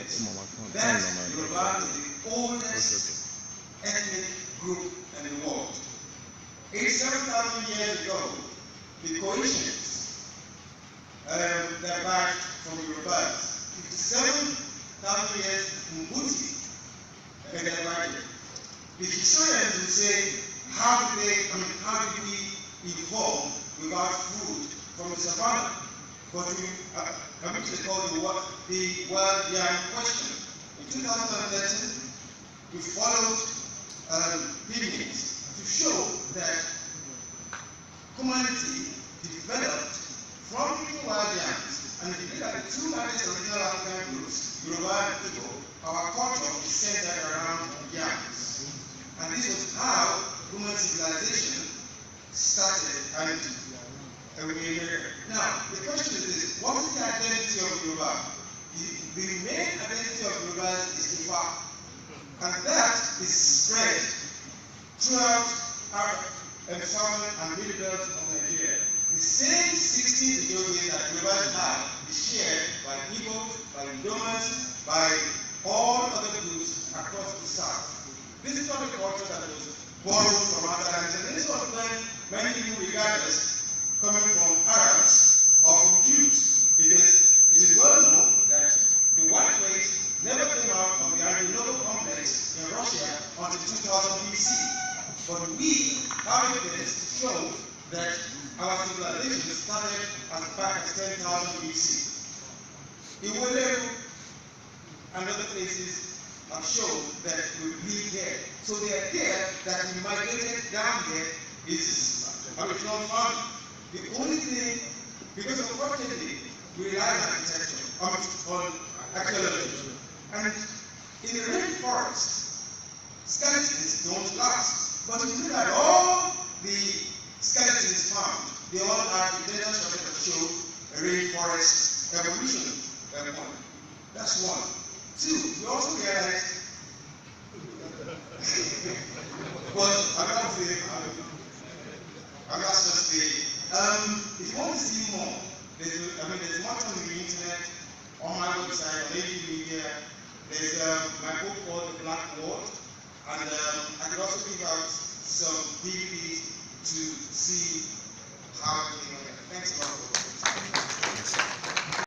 this. That Yoruba is the oldest ethnic group in the world. 87,000 years ago, the Coitians that arrived from the Yorubas, 57,000 years Mbuti that arrived. The historians will say, how did we evolve without food from the savannah? But we are going to call the wild yam question. In 2013, we followed pygmies to show that humanity developed from eating wild yams. And if you look at the two largest original African groups, Yoruba and Igbo, our culture is centered around yams. And this was how human civilization started. Now, the question is this: what is the identity of Yoruba? The main identity of Yoruba is Ifa, and that is spread throughout our southern and middle belt of Nigeria. The same 60 ideologies that Yoruba have is shared by Igbo, by Idomas, by all other groups across the south. This is not a culture that was borrowed from other lands, and this was when many people regard us coming from Arabs or from Jews, because it is well known that the white race never came out of the Adrianople complex in Russia until 2000 BC. But we have evidence to show that our civilization started as far as 10,000 BC. Iwoleru and other places have shown that we live here. So the idea that we migrated down here is original farming. The only thing, because unfortunately, we rely on architecture, on archaeology. And in the rainforest, skeletons don't last. But if you look at all the skeletons found, they all are evidence that show a rainforest evolution point. That's one. Two, we also realize, but I'm not supposed to say, if you want to see more, there's much on the internet, on my website, on AV Media. There's my book called The Black World, and I could also give out some DVDs to see how everything went. Thanks a lot.